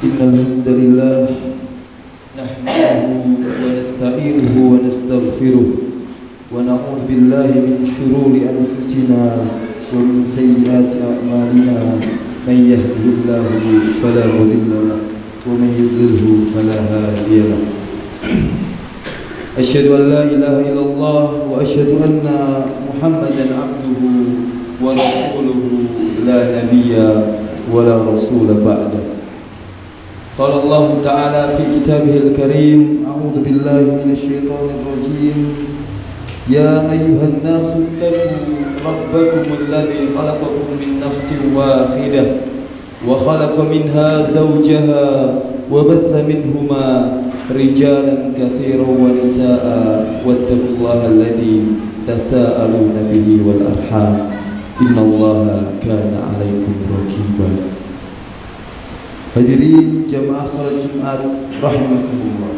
Innal hamdalillah nahmaduhu wa nasta'inuhu wa nastaghfiruh wa na'udzu billahi min shururi anfusina wa min sayyiati a'malina man yahdihillahu fala mudilla lahu wa man yudlilhu fala hadiya lahu. Asyhadu an la ilaha illallah wa asyhadu anna Muhammadan abduhu wa rasuluhu la nabiyya wa la rasula ba'dahu. Qala Allah Ta'ala fi kitabihil karim, a'udzu billahi minasy syaithanir rajim. Ya ayyuhan nasu ittaqu rabbakumul ladzi khalaqakum min nafsin wahidah wa khalaqa minha zawjaha wa batha minhuma rijalan katsiran wa nisaa'a wattaqullaha alladzi tasaaluna bihi wal arham innallaha kana 'alaikum raqiba. Hadirin jamaah salat Jumat rahimakumullah.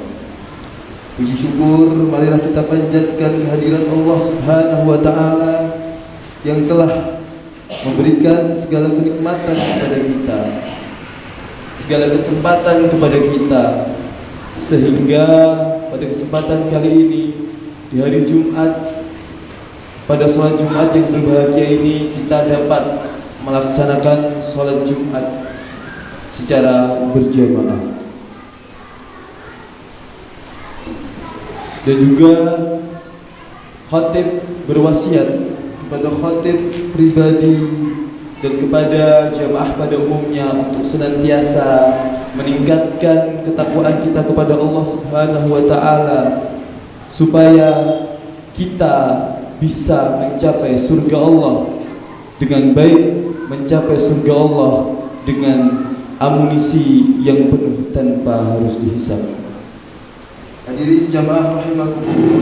Puji syukur marilah kita panjatkan kehadirat Allah Subhanahu wa taala yang telah memberikan segala kenikmatan kepada kita, segala kesempatan kepada kita, sehingga pada kesempatan kali ini di hari Jumat, pada salat Jumat yang berbahagia ini, kita dapat melaksanakan salat Jumat secara berjamaah. Dan juga khatib berwasiat kepada khatib pribadi dan kepada jamaah pada umumnya untuk senantiasa meningkatkan ketakwaan kita kepada Allah Subhanahu wa taala supaya kita bisa mencapai surga Allah dengan baik, mencapai surga Allah dengan amunisi yang penuh tanpa harus dihisab. Hadirin jamaah rahimakumullah.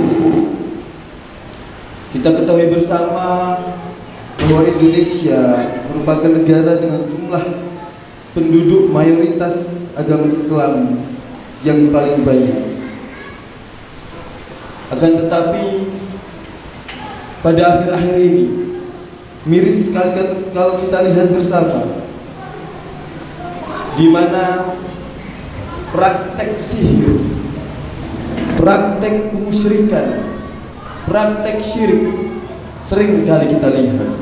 Kita ketahui bersama bahwa Indonesia merupakan negara dengan jumlah penduduk mayoritas agama Islam yang paling banyak. Akan tetapi pada akhir-akhir ini miris sekali kalau kita lihat bersama di mana praktek sihir, praktek kemusyrikan, praktek syirik sering kali kita lihat.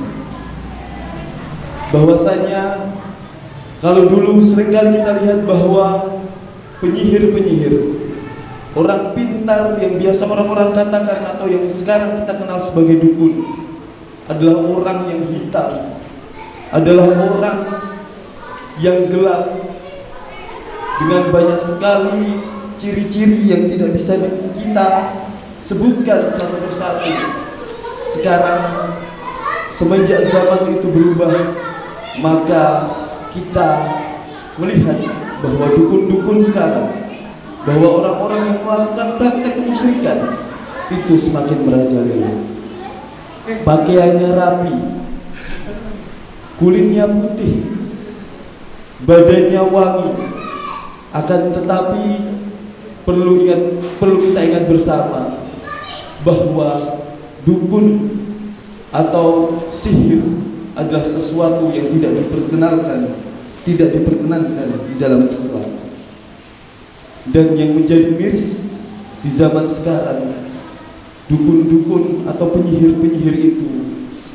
Bahwasanya kalau dulu sering kali kita lihat bahwa penyihir-penyihir, orang pintar yang biasa orang-orang katakan atau yang sekarang kita kenal sebagai dukun, adalah orang yang hitam, adalah orang yang gelap dengan banyak sekali ciri-ciri yang tidak bisa kita sebutkan satu persatu. Sekarang semenjak zaman itu berubah, maka kita melihat bahwa dukun-dukun sekarang, bahwa orang-orang yang melakukan praktek kemusyrikan itu semakin merajalela. Pakaiannya rapi, kulitnya putih, badannya wangi. Akan tetapi perlu kita ingat bersama bahwa dukun atau sihir adalah sesuatu yang tidak diperkenankan di dalam Islam. Dan yang menjadi miris di zaman sekarang, dukun-dukun atau penyihir-penyihir itu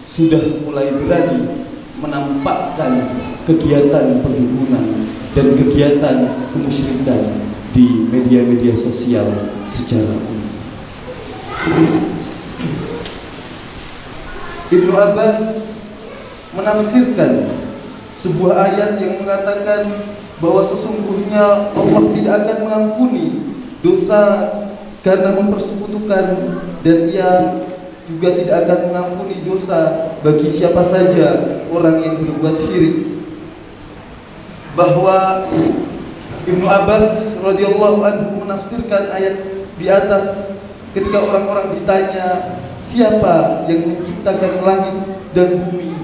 sudah mulai berani menampakkan kegiatan perdukunan dan kegiatan kemusyrikan di media-media sosial secara umum. Ibnu Abbas menafsirkan sebuah ayat yang mengatakan bahwa sesungguhnya Allah tidak akan mengampuni dosa karena mempersekutukan, dan Ia juga tidak akan mengampuni dosa bagi siapa saja orang yang berbuat syirik. Bahwa Ibnu Abbas radhiyallahu anhu menafsirkan ayat di atas ketika orang-orang ditanya siapa yang menciptakan langit dan bumi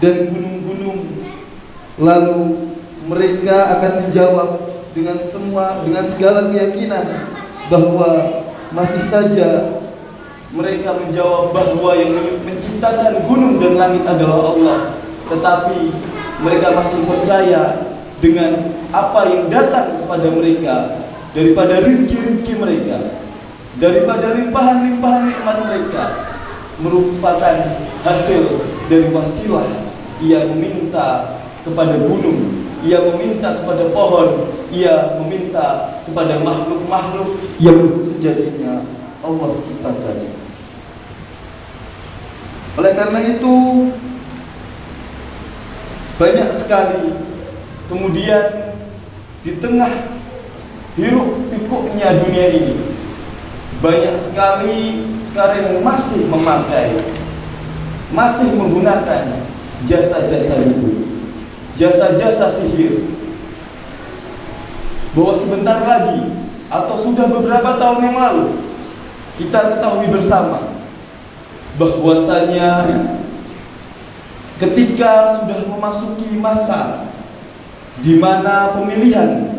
dan gunung-gunung, lalu mereka akan menjawab dengan segala keyakinan bahwa masih saja mereka menjawab bahwa yang menciptakan gunung dan langit adalah Allah, tetapi mereka masih percaya dengan apa yang datang kepada mereka daripada rizki-rizki mereka, daripada limpahan-limpahan nikmat mereka, merupakan hasil dari wasilah. Ia meminta kepada gunung, ia meminta kepada pohon, ia meminta kepada makhluk-makhluk yang sejatinya Allah ciptakan. Oleh karena itu, banyak sekali kemudian di tengah hiruk pikuknya dunia ini, banyak sekali sekarang yang masih memakai, masih menggunakan jasa-jasa itu, jasa-jasa sihir. Bahwa sebentar lagi atau sudah beberapa tahun yang lalu kita ketahui bersama bahwasanya ketika sudah memasuki masa di mana pemilihan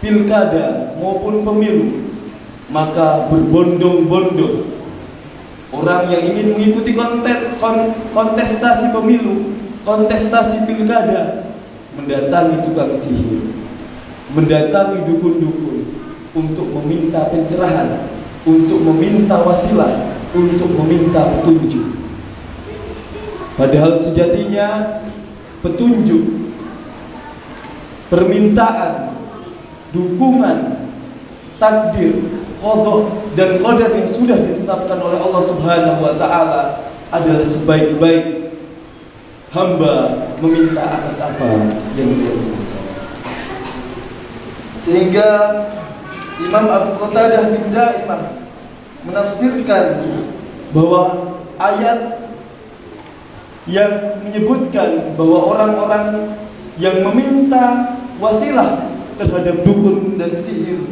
pilkada maupun pemilu, maka berbondong-bondong orang yang ingin mengikuti kontestasi pemilu, kontestasi pilkada, mendatangi tukang sihir, mendatangi dukun-dukun untuk meminta pencerahan, untuk meminta wasilah, untuk meminta petunjuk. Padahal sejatinya petunjuk, permintaan, dukungan, takdir, qada dan qadar yang sudah ditetapkan oleh Allah Subhanahu wa taala adalah sebaik-baik hamba meminta atas apa yang dia inginkan. Sehingga Imam Abu Qatadah bin Daimah menafsirkan bahwa ayat yang menyebutkan bahwa orang-orang yang meminta wasilah terhadap dukun dan sihir,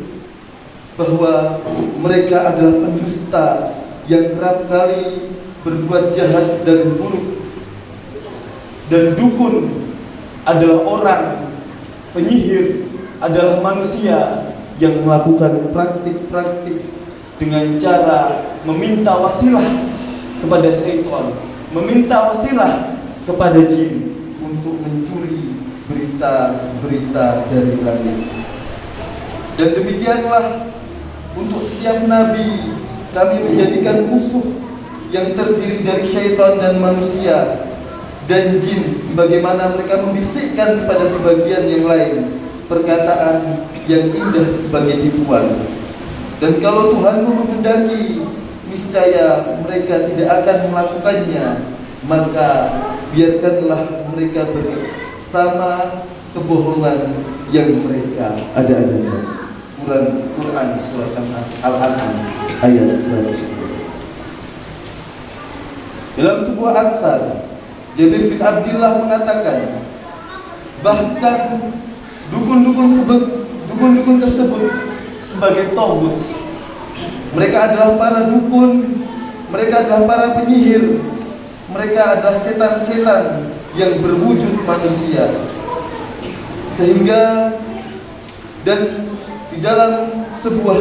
bahwa mereka adalah pendusta yang kerap kali berbuat jahat dan buruk, dan dukun adalah orang, penyihir adalah manusia yang melakukan praktik-praktik dengan cara meminta wasilah kepada syaitan, meminta wasilah kepada jin untuk mencuri berita-berita dari langit. Dan demikianlah untuk setiap nabi kami menjadikan musuh yang terdiri dari syaitan dan manusia dan jin, sebagaimana mereka membisikkan kepada sebagian yang lain perkataan yang indah sebagai tipuan. Dan kalau Tuhanmu menghendaki, niscaya mereka tidak akan melakukannya, maka biarkanlah mereka bersama kebohongan yang mereka ada-adakan. Quran surat Al-An'am ayat 110. Dalam sebuah ansar, Jabir bin Abdullah mengatakan, bahkan dukun-dukun tersebut sebagai taghut. Mereka adalah para dukun, mereka adalah para penyihir, mereka adalah setan-setan yang berwujud manusia. Sehingga dan di dalam sebuah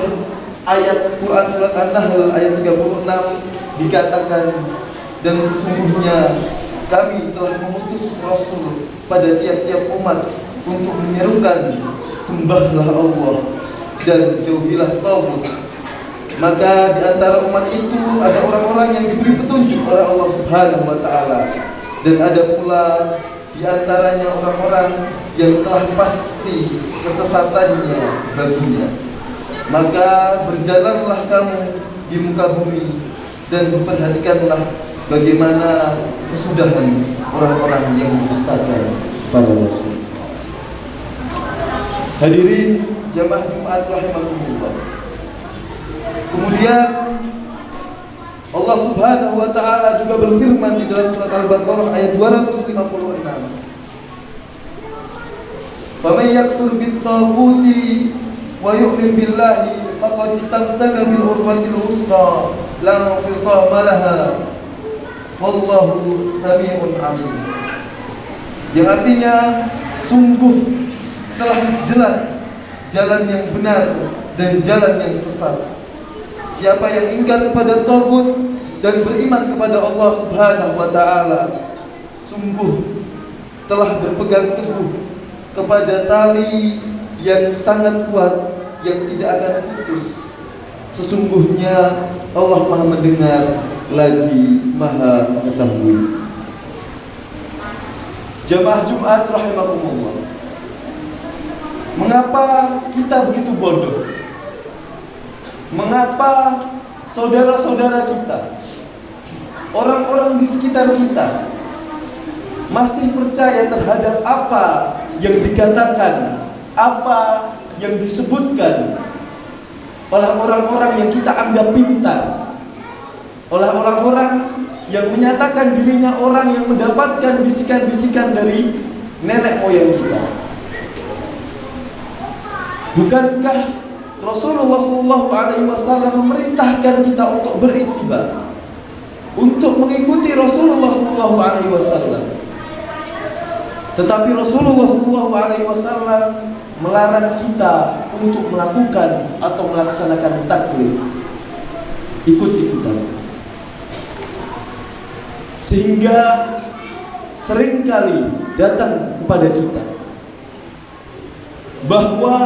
ayat Quran surat An-Nahl ayat 36 dikatakan, dan sesungguhnya kami telah mengutus Rasul pada tiap-tiap umat untuk menyerukan sembahlah Allah dan jauhilah taghut. Maka di antara umat itu ada orang-orang yang diberi petunjuk oleh Allah Subhanahu wa taala, dan ada pula di antaranya orang-orang yang telah pasti kesesatannya baginya. Maka berjalanlah kamu di muka bumi dan perhatikanlah bagaimana kesudahan orang-orang yang mendustakan para rasul. Hadirin jamaah Jumat rahimakumullah. Kemudian Allah Subhanahu wa taala juga berfirman di dalam surat Al-Baqarah ayat 256. Faman yakfur bit-taghuti wa yu'min billahi faqad istamsaka bil urwatil wusqa la infisama laha wallahu sami'un alim. Yang artinya sungguh telah jelas jalan yang benar dan jalan yang sesat. Siapa yang ingkar kepada taghut dan beriman kepada Allah Subhanahu wa taala, sungguh telah berpegang teguh kepada tali yang sangat kuat yang tidak akan putus. Sesungguhnya Allah Maha mendengar lagi Maha mengetahui. Jamaah Jumat rahimakumullah, mengapa kita begitu bodoh? Mengapa saudara-saudara kita, orang-orang di sekitar kita masih percaya terhadap apa yang dikatakan, apa yang disebutkan oleh orang-orang yang kita anggap pintar, oleh orang-orang yang menyatakan dirinya orang yang mendapatkan bisikan-bisikan dari nenek moyang kita? Bukankah Rasulullah SAW memerintahkan kita untuk berittiba, untuk mengikuti Rasulullah SAW? Tetapi Rasulullah SAW melarang kita untuk melakukan atau melaksanakan taklid, ikut-ikutan. Sehingga seringkali datang kepada kita bahwa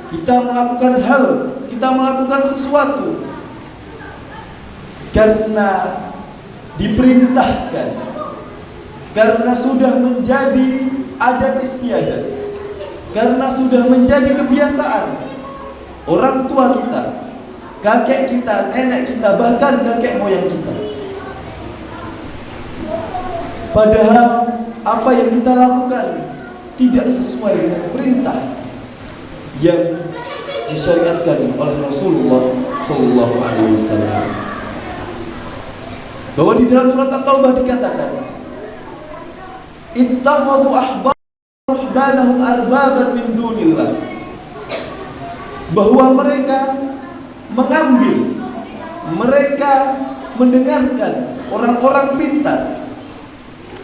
kita melakukan hal, kita melakukan sesuatu karena diperintahkan, karena sudah menjadi adat istiadat, karena sudah menjadi kebiasaan orang tua kita, kakek kita, nenek kita, bahkan kakek moyang kita. Padahal apa yang kita lakukan tidak sesuai dengan perintah yang disyariatkan oleh Rasulullah SAW. Bahwa di dalam surat At-Taubah dikatakan, ittakhadhu ahbarahum arbaban min dunillah, bahwa mereka mengambil, mereka mendengarkan orang-orang pintar,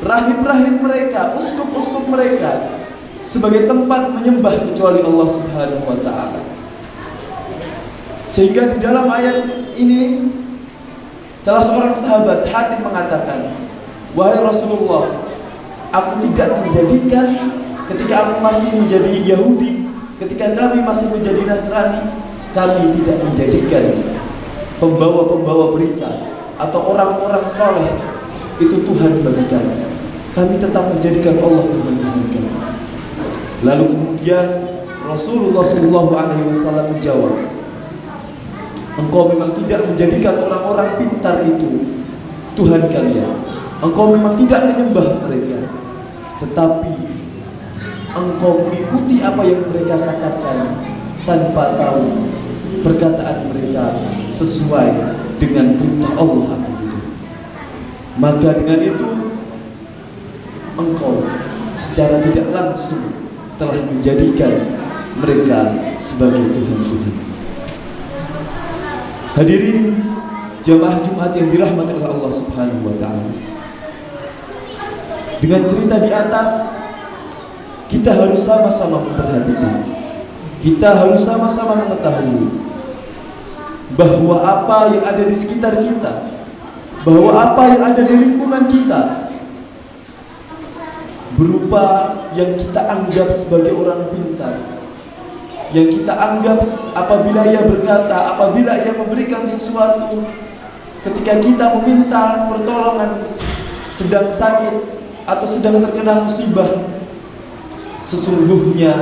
rahib-rahib mereka, uskup-uskup mereka sebagai tempat menyembah kecuali Allah Subhanahu wa taala. Sehingga di dalam ayat ini salah seorang sahabat Hatib mengatakan, wahai Rasulullah, aku tidak menjadikan ketika aku masih menjadi Yahudi, ketika kami masih menjadi Nasrani, kami tidak menjadikan pembawa-pembawa berita atau orang-orang saleh itu Tuhan bagi kami. Kami tetap menjadikan Allah Tuhan bagi kami. Lalu kemudian Rasulullah SAW menjawab, engkau memang tidak menjadikan orang-orang pintar itu Tuhan kalian. Engkau memang tidak menyembah mereka, tetapi engkau mengikuti apa yang mereka katakan tanpa tahu perkataan mereka sesuai dengan perintah Allah atau tidak. Maka dengan itu engkau secara tidak langsung telah menjadikan mereka sebagai Tuhan-Tuhan. Hadirin jamaah Jumat yang dirahmati oleh Allah Subhanahu wa taala. Dengan cerita di atas, kita harus sama-sama memperhatikan, kita harus sama-sama mengetahui bahwa apa yang ada di sekitar kita, bahwa apa yang ada di lingkungan kita, berupa yang kita anggap sebagai orang pintar, yang kita anggap apabila ia berkata, apabila ia memberikan sesuatu, ketika kita meminta pertolongan sedang sakit atau sedang terkena musibah, sesungguhnya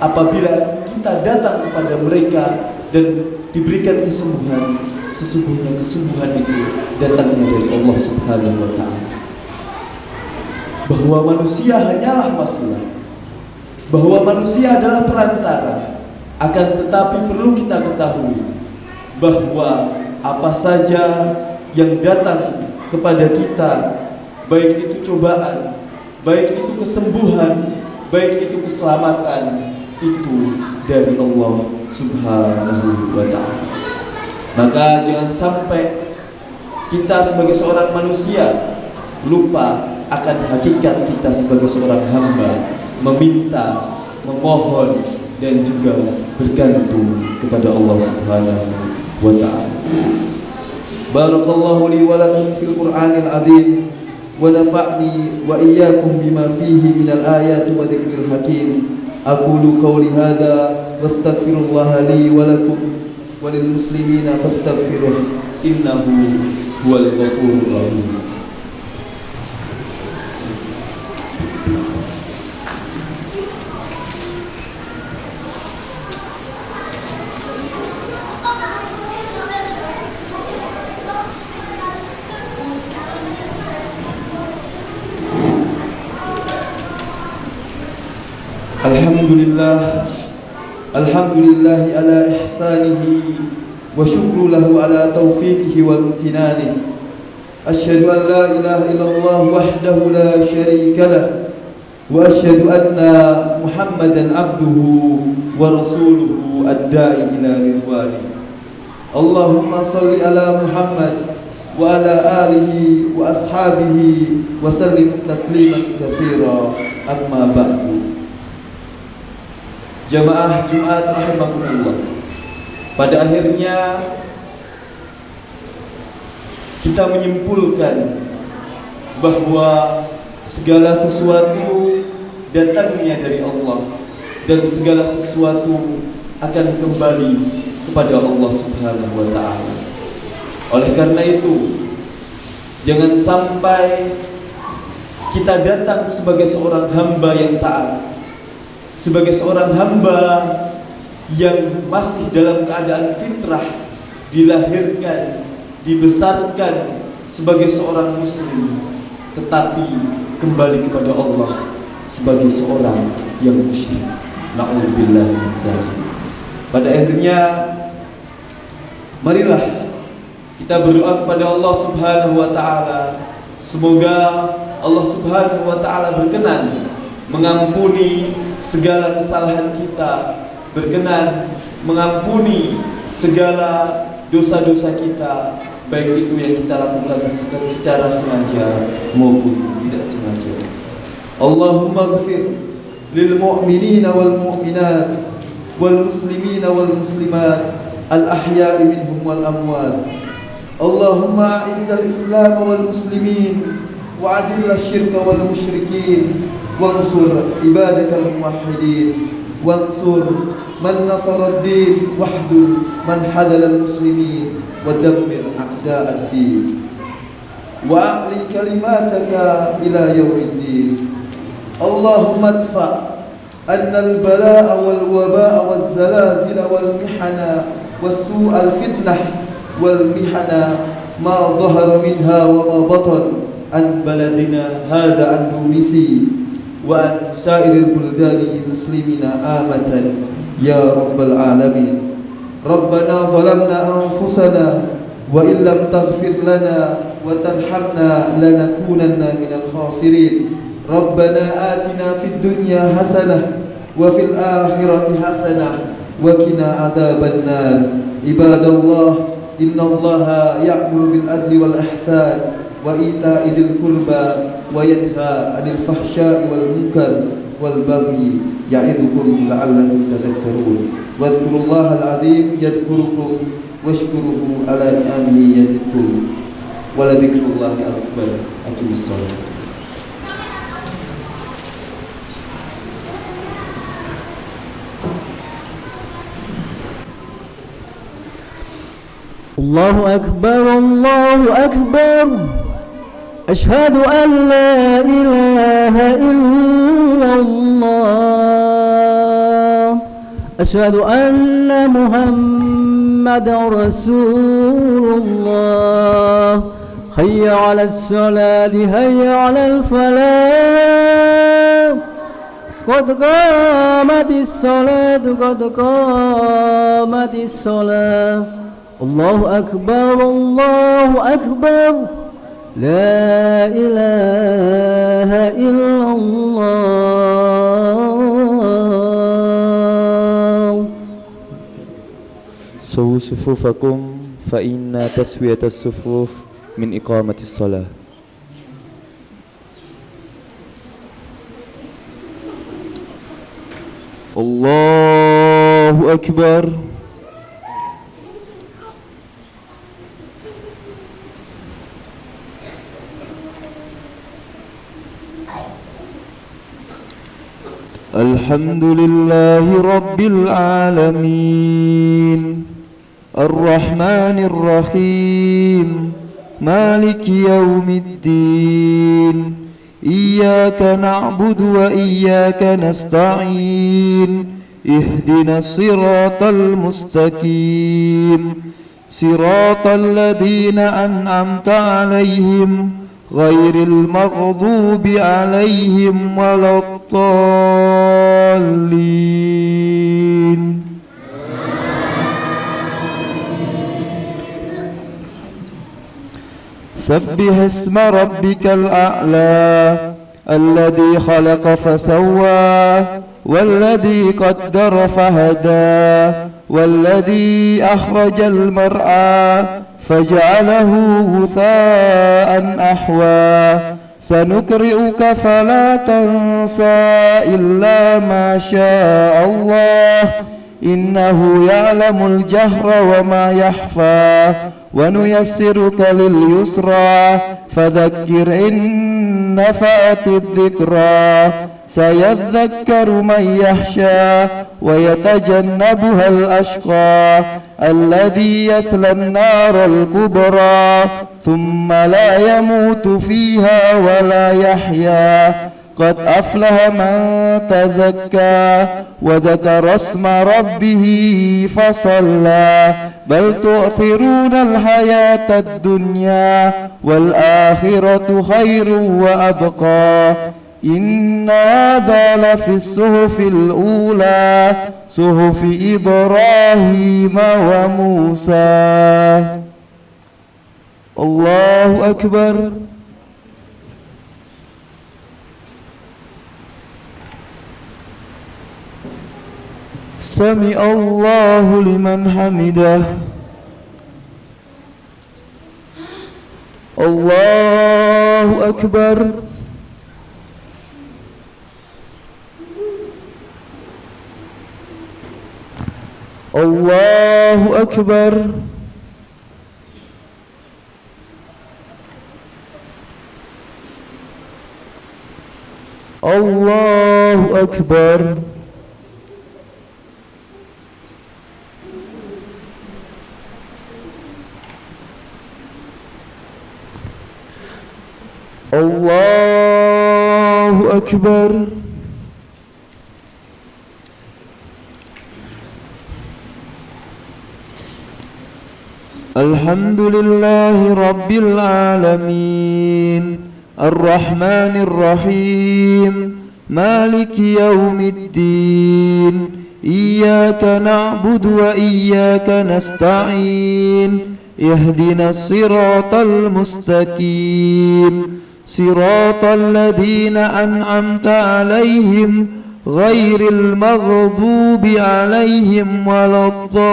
apabila kita datang kepada mereka dan diberikan kesembuhan, sesungguhnya kesembuhan itu datangnya dari Allah Subhanahu wa taala. Bahwa manusia hanyalah wasilah, bahwa manusia adalah perantara. Akan tetapi perlu kita ketahui bahwa apa saja yang datang kepada kita, baik itu cobaan, baik itu kesembuhan, baik itu keselamatan, itu dari Allah Subhanahu wa ta'ala. Maka jangan sampai kita sebagai seorang manusia lupa akan hakikat kita sebagai seorang hamba, meminta, memohon, dan juga bergantung kepada Allah Subhanahu wa ta'ala. Barakallahu li wa lakum fil Qur'anil azim wa nafa'ni wa iyyakum bima fihi minal ayati wa dzikril hakim. Aqulu qawli hadza wastaghfirullaha li wa lakum wa lil muslimina fastaghfiruh innahu huwal ghafurur rahim. Alhamdulillah ala ihsanihi wa syukru lahu ala taufiqihi wa imtinanihi. Asyhadu an la ilaha illallah wahdahu la syarika lah wa asyhadu anna Muhammadan abduhu wa rasuluhu ad-da'i ila ridwani. Allahumma salli ala Muhammad wa ala alihi wa ashabihi wa sallim tasliman katsira. Amma ba'du. Jamaah Jumat rahimakumullah. Pada akhirnya kita menyimpulkan bahwa segala sesuatu datangnya dari Allah dan segala sesuatu akan kembali kepada Allah Subhanahu wa ta'ala. Oleh karena itu, jangan sampai kita datang sebagai seorang hamba yang taat, sebagai seorang hamba yang masih dalam keadaan fitrah, dilahirkan, dibesarkan sebagai seorang muslim, tetapi kembali kepada Allah sebagai seorang yang musyrik. Na'udzubillah min dzalik. Pada akhirnya marilah kita berdoa kepada Allah Subhanahu wa ta'ala. Semoga Allah Subhanahu wa ta'ala berkenan mengampuni segala kesalahan kita, berkenan mengampuni segala dosa-dosa kita, baik itu yang kita lakukan secara sengaja maupun tidak sengaja. Allahumma ighfir lil mu'minina wal mu'minat wal muslimina wal muslimat al ahya'i minhum wal amwat. Allahumma a'izzal islam wal muslimin wa adil asyirka wal musyrikin wansur ibadakal muwahhidin wansur man nasara ad-din wahdul man hadalal muslimin wa dammir a'da'ad-din wa a'li kalimataka ila yaumiddin. Allahumma adfa' anna al-bala'a wal waba'a waz zalazila wal mihana was su'al fitnah wal mihana ma dhahara minha wa ma batan an baladina hadha an Tunisi wa an sa'iril buldani muslimina amatan ya rabbal alamin. Rabbana zalamna anfusana wa illam taghfir lana wa tarhamna lanakunanna minal khasirin. Rabbana atina fid dunya hasanah wa fil akhirati hasanah wa qina adzaban nar. Ibadallah, innallaha ya'muru bil adli wal ihsan wa ita'i dzil qurba wa yanha 'anil fahsya'i wal munkar wal baghi ya'idhukum la'allakum tadhakkarun. Wadhkurullaha al-'azim yadhkurukum washkuruhu 'ala ni'amihi yazidkum wa la dzikrullahi akbar. Aqimis shalah. Allahu akbar, Allahu akbar. Ashhadu an la ilaha illallah. Ashhadu anna Muhammadar Rasulullah. Hayya 'alas salati, hayya 'alal falah. Qad qamatis salatu, qad qamatis salah. Allahu akbar, Allahu akbar. La ilaha illallah. سووا صفوفكم فإن تسوية الصفوف من إقامة الصلاة. الله أكبر. الحمد لله رب العالمين الرحمن الرحيم مالك يوم الدين إياك نعبد وإياك نستعين اهدنا الصراط المستقيم صراط الذين أنعمت عليهم غير المغضوب عليهم ولا الضالين. سبح اسم ربك الأعلى الذي خلق فسوى والذي قدر فهدى والذي أخرج المرعى فجعله غثاء أحوى سنقرئك فلا تنسى إلا ما شاء الله إنه يعلم الجهر وما يخفى ونيسرك لليسرى فذكر إن نفعت الذكرى سيذكر من يخشى ويتجنبها الأشقى الذي يصلى النار الكبرى ثم لا يموت فيها ولا يحيا قد أفلح من تزكى وذكر اسم ربه فصلى بل تؤثرون الحياة الدنيا والآخرة خير وأبقى إن هذا لفي الصحف الأولى صحف إبراهيم وموسى. الله أكبر. سمع الله لمن حمده. الله أكبر. الله أكبر. الله أكبر. الله أكبر. الحمد لله رب العالمين الرحمن الرحيم مالك يوم الدين إياك نعبد وإياك نستعين اهدنا الصراط المستقيم صراط الذين أنعمت عليهم غير المغضوب عليهم ولا الضالين.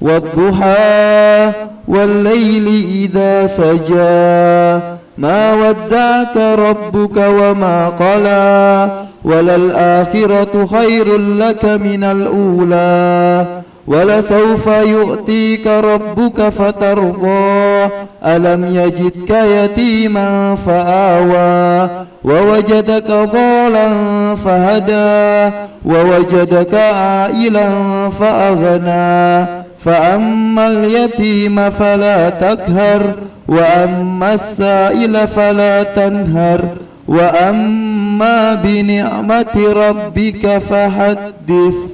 والضحى والليل إذا سجى ما ودعك ربك وما قلى وللآخرة خير لك من الأولى ولسوف يؤتيك ربك فترضى ألم يجدك يتيما فآوى ووجدك ضالا فهدى ووجدك عائلا فأغنى فأما اليتيم فلا تقهر وأما السائل فلا تنهر وأما بنعمة ربك فحدث.